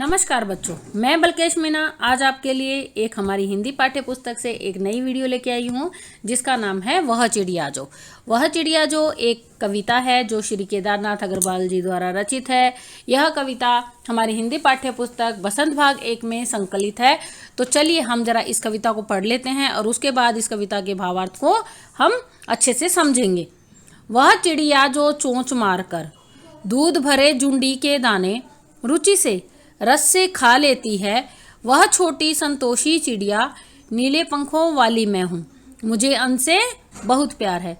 नमस्कार बच्चों, मैं बलकेश मीना आज आपके लिए एक हमारी हिंदी पाठ्य पुस्तक से एक नई वीडियो लेके आई हूँ जिसका नाम है वह चिड़िया जो। वह चिड़िया जो एक कविता है जो श्री केदारनाथ अग्रवाल जी द्वारा रचित है। यह कविता हमारी हिंदी पाठ्य पुस्तक बसंत भाग 1 में संकलित है। तो चलिए हम जरा इस कविता को पढ़ लेते हैं और उसके बाद इस कविता के भावार्थ को हम अच्छे से समझेंगे। वह चिड़िया जो चोंच मारकर दूध भरे जुंडी के दाने रुचि से रस से खा लेती है, वह छोटी संतोषी चिड़िया नीले पंखों वाली मैं हूँ, मुझे उनसे बहुत प्यार है।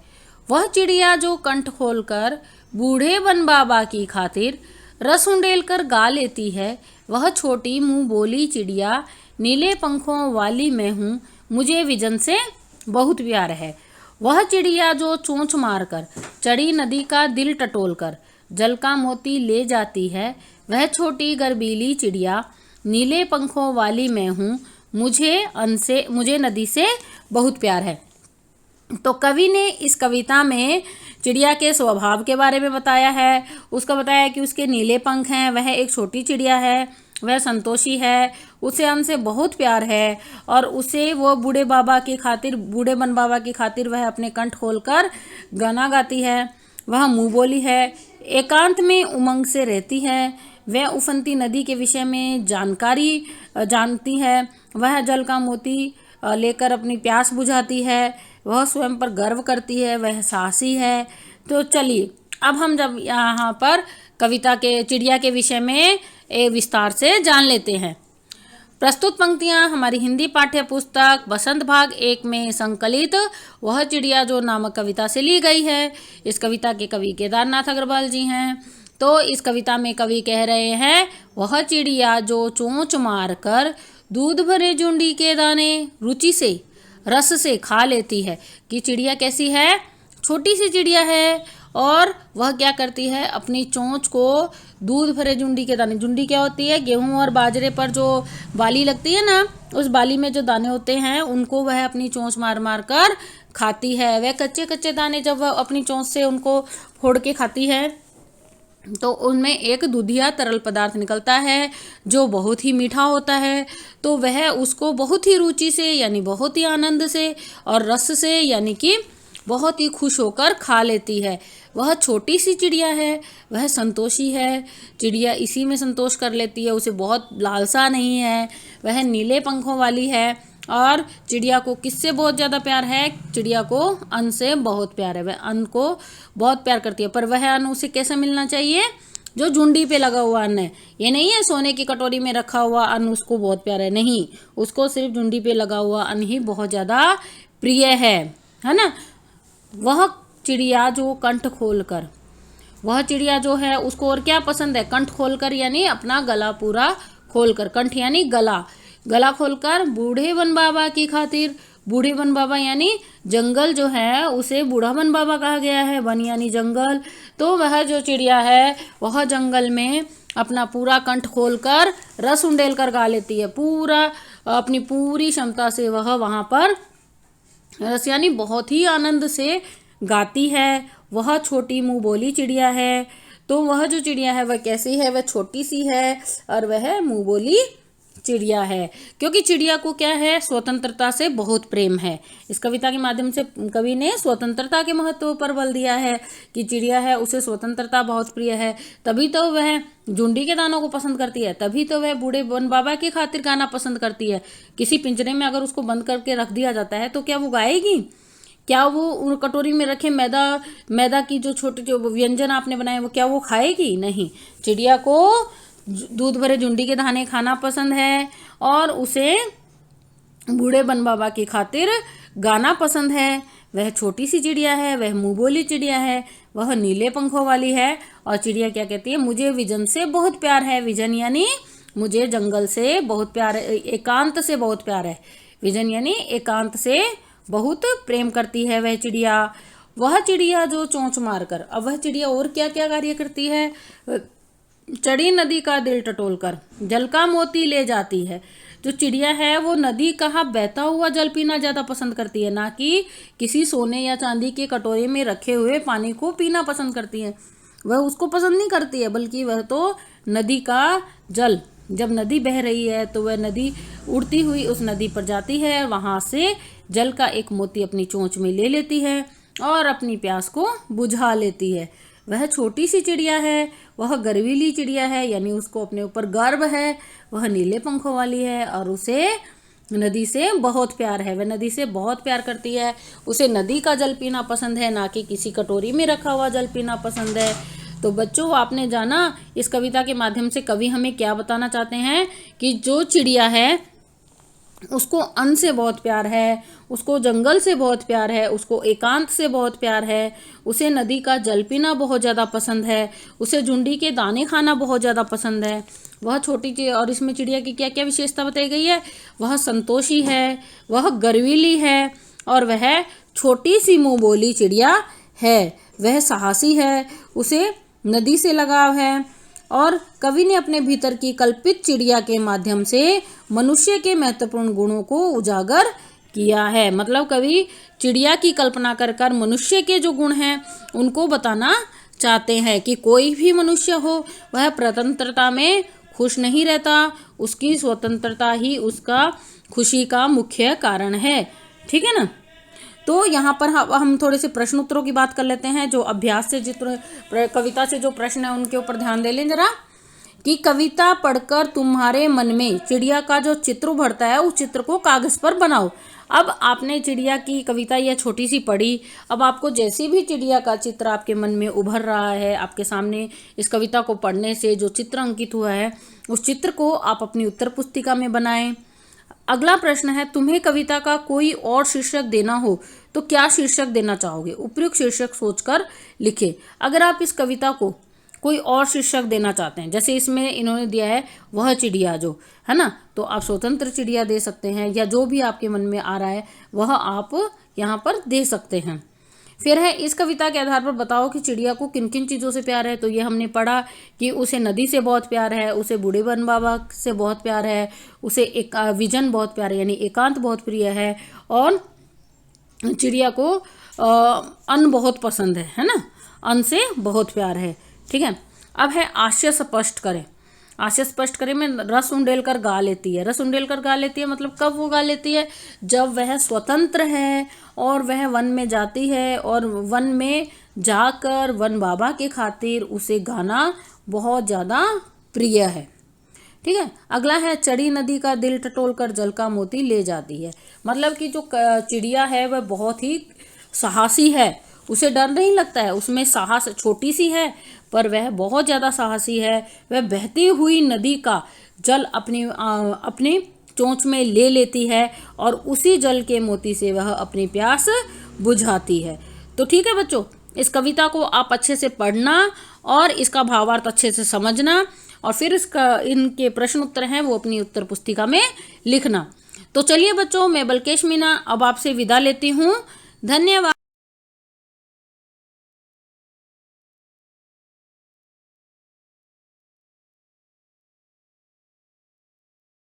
वह चिड़िया जो कंठ खोलकर बूढ़े बन बाबा की खातिर रस उंडेल कर गा लेती है, वह छोटी मुंह बोली चिड़िया नीले पंखों वाली मैं हूँ, मुझे विजन से बहुत प्यार है। वह चिड़िया जो चोंच मारकर चढ़ी नदी का दिल टटोलकर जल का मोती ले जाती है, वह छोटी गर्बीली चिड़िया नीले पंखों वाली मैं हूँ, मुझे नदी से बहुत प्यार है। तो कवि ने इस कविता में चिड़िया के स्वभाव के बारे में बताया है। उसका बताया कि उसके नीले पंख हैं, वह एक छोटी चिड़िया है, वह संतोषी है, उसे हमसे बहुत प्यार है और उसे वो बूढ़े बन बाबा की खातिर वह अपने कंठ खोलकर गाना गाती है। वह मुँह बोली है, एकांत में उमंग से रहती है, वह उफनती नदी के विषय में जानकारी जानती है, वह जल का मोती लेकर अपनी प्यास बुझाती है, वह स्वयं पर गर्व करती है, वह साहसी है। तो चलिए अब हम जब यहाँ पर कविता के चिड़िया के विषय में विस्तार से जान लेते हैं। प्रस्तुत पंक्तियाँ हमारी हिंदी पाठ्य पुस्तक बसंत भाग 1 में संकलित वह चिड़िया जो नामक कविता से ली गई है। इस कविता के कवि केदारनाथ अग्रवाल जी हैं। तो इस कविता में कवि कह रहे हैं, वह चिड़िया जो चोंच मार कर दूध भरे जुंडी के दाने रुचि से रस से खा लेती है। कि चिड़िया कैसी है? छोटी सी चिड़िया है और वह क्या करती है, अपनी चोंच को दूध भरे जुंडी के दाने, जुंडी क्या होती है, गेहूं और बाजरे पर जो बाली लगती है ना, उस बाली में जो दाने होते हैं उनको वह अपनी चोंच मार मार कर खाती है। वह कच्चे कच्चे दाने जब वह अपनी चोंच से उनको फोड़ के खाती है तो उनमें एक दूधिया तरल पदार्थ निकलता है जो बहुत ही मीठा होता है। तो वह उसको बहुत ही रुचि से यानी बहुत ही आनंद से और रस से यानी कि बहुत ही खुश होकर खा लेती है। वह छोटी सी चिड़िया है, वह संतोषी है, चिड़िया इसी में संतोष कर लेती है, उसे बहुत लालसा नहीं है। वह नीले पंखों वाली है और चिड़िया को किससे बहुत ज़्यादा प्यार है? चिड़िया को अन्न से बहुत प्यार है, वह अन्न को बहुत प्यार करती है। पर वह अन्न उसे कैसे मिलना चाहिए? जो झुंडी पे लगा हुआ अन्न है। ये नहीं है सोने की कटोरी में रखा हुआ अन्न उसको बहुत प्यार है, नहीं, उसको सिर्फ झुंडी पे लगा हुआ अन्न ही बहुत ज़्यादा प्रिय है ना। वह चिड़िया जो कंठ खोलकर, वह चिड़िया जो है उसको और क्या पसंद है? कंठ खोलकर यानी अपना गला पूरा खोलकर, कंठ यानी गला खोलकर बूढ़े वन बाबा की खातिर, बूढ़े वन बाबा यानी जंगल जो है उसे बूढ़ा वन बाबा कहा गया है, वन यानी जंगल। तो वह जो चिड़िया है वह जंगल में अपना पूरा कंठ खोलकर रस उंडेल कर गा लेती है, पूरा अपनी पूरी क्षमता से वह वहाँ पर रस यानी बहुत ही आनंद से गाती है। वह छोटी मुँह बोली चिड़िया है। तो वह जो चिड़िया है वह कैसी है? वह छोटी सी है और वह मुँह बोली चिड़िया है, क्योंकि चिड़िया को क्या है? स्वतंत्रता से बहुत प्रेम है। इस कविता के माध्यम से कवि ने स्वतंत्रता के महत्व पर बल दिया है कि चिड़िया है उसे स्वतंत्रता बहुत प्रिय है, तभी तो वह झुंडी के दानों को पसंद करती है, तभी तो वह बूढ़े वन बाबा की खातिर गाना पसंद करती है। किसी पिंजरे में अगर उसको बंद करके रख दिया जाता है तो क्या वो गाएगी? क्या वो कटोरी में रखे मैदा की जो छोटे जो व्यंजन आपने बनाए वो क्या वो खाएगी? नहीं। चिड़िया को दूध भरे झुंडी के दाने खाना पसंद है और उसे बूढ़े बन बाबा की खातिर गाना पसंद है। वह छोटी सी चिड़िया है, वह मुँह बोली चिड़िया है, वह नीले पंखों वाली है। और चिड़िया क्या कहती है? मुझे विजन से बहुत प्यार है। विजन यानी मुझे जंगल से बहुत प्यार है, एकांत से बहुत प्यार है। विजन यानी एकांत से बहुत प्रेम करती है वह चिड़िया। वह चिड़िया जो चोंच मारकर, अब वह चिड़िया और क्या क्या कार्य करती है? चढ़ी नदी का दिल टटोलकर जल का मोती ले जाती है। जो चिड़िया है वो नदी का बहता हुआ जल पीना ज़्यादा पसंद करती है, ना कि किसी सोने या चांदी के कटोरे में रखे हुए पानी को पीना पसंद करती है। वह उसको पसंद नहीं करती है, बल्कि वह तो नदी का जल जब नदी बह रही है तो वह नदी उड़ती हुई उस नदी पर जाती है, वहाँ से जल का एक मोती अपनी चोंच में ले लेती है और अपनी प्यास को बुझा लेती है। वह छोटी सी चिड़िया है, वह गर्वीली चिड़िया है, यानी उसको अपने ऊपर गर्व है, वह नीले पंखों वाली है और उसे नदी से बहुत प्यार है। वह नदी से बहुत प्यार करती है, उसे नदी का जल पीना पसंद है, ना कि किसी कटोरी में रखा हुआ जल पीना पसंद है। तो बच्चों, आपने जाना इस कविता के माध्यम से कवि हमें क्या बताना चाहते हैं कि जो चिड़िया है उसको अन्न से बहुत प्यार है, उसको जंगल से बहुत प्यार है, उसको एकांत से बहुत प्यार है, उसे नदी का जल पीना बहुत ज़्यादा पसंद है, उसे झुंडी के दाने खाना बहुत ज़्यादा पसंद है। वह छोटी और इसमें चिड़िया की क्या क्या विशेषता बताई गई है? वह संतोषी है, वह गर्वीली है और वह छोटी सी मुँह बोली चिड़िया है। वह साहसी है, उसे नदी से लगाव है। और कवि ने अपने भीतर की कल्पित चिड़िया के माध्यम से मनुष्य के महत्वपूर्ण गुणों को उजागर किया है। मतलब कवि चिड़िया की कल्पना कर मनुष्य के जो गुण हैं उनको बताना चाहते हैं कि कोई भी मनुष्य हो वह स्वतंत्रता में खुश नहीं रहता, उसकी स्वतंत्रता ही उसका खुशी का मुख्य कारण है। ठीक है ना। तो यहाँ पर हम थोड़े से प्रश्न उत्तरों की बात कर लेते हैं। जो अभ्यास से कविता से जो प्रश्न है उनके ऊपर ध्यान दे लें जरा। कि कविता पढ़कर तुम्हारे मन में चिड़िया का जो चित्र उभरता है उस चित्र को कागज पर बनाओ। अब आपने चिड़िया की कविता यह छोटी सी पढ़ी, अब आपको जैसी भी चिड़िया का चित्र आपके मन में उभर रहा है, आपके सामने इस कविता को पढ़ने से जो चित्र अंकित हुआ है उस चित्र को आप अपनी उत्तर पुस्तिका में बनाएं। अगला प्रश्न है, तुम्हें कविता का कोई और शीर्षक देना हो तो क्या शीर्षक देना चाहोगे? उपयुक्त शीर्षक सोचकर लिखें। अगर आप इस कविता को कोई और शीर्षक देना चाहते हैं, जैसे इसमें इन्होंने दिया है वह चिड़िया जो है ना, तो आप स्वतंत्र चिड़िया दे सकते हैं या जो भी आपके मन में आ रहा है वह आप यहाँ पर दे सकते हैं। फिर है, इस कविता के आधार पर बताओ कि चिड़िया को किन किन चीज़ों से प्यार है। तो ये हमने पढ़ा कि उसे नदी से बहुत प्यार है, उसे बूढ़े वन बाबा से बहुत प्यार है, उसे एक विजन बहुत प्यार है यानी एकांत बहुत प्रिय है, और चिड़िया को अन्न बहुत पसंद है ना, अन्न से बहुत प्यार है। ठीक है। अब है आशय स्पष्ट करें। आशय स्पष्ट करें में रस उंडेल कर गा लेती है। रस उंडेल कर गा लेती है मतलब कब वो गा लेती है? जब वह स्वतंत्र है और वह वन में जाती है और वन में जाकर वन बाबा के खातिर उसे गाना बहुत ज़्यादा प्रिय है। ठीक है। अगला है, चढ़ी नदी का दिल टटोल कर जल का मोती ले जाती है। मतलब कि जो चिड़िया है वह बहुत ही साहसी है, उसे डर नहीं लगता है, उसमें साहस, छोटी सी है पर वह बहुत ज़्यादा साहसी है। वह बहती हुई नदी का जल अपनी चोंच में ले लेती है और उसी जल के मोती से वह अपनी प्यास बुझाती है। तो ठीक है बच्चों, इस कविता को आप अच्छे से पढ़ना और इसका भावार्थ अच्छे से समझना और फिर इनके प्रश्न उत्तर हैं वो अपनी उत्तर पुस्तिका में लिखना। तो चलिए बच्चों, मैं बल्केश मीना अब आपसे विदा लेती हूँ। धन्यवाद।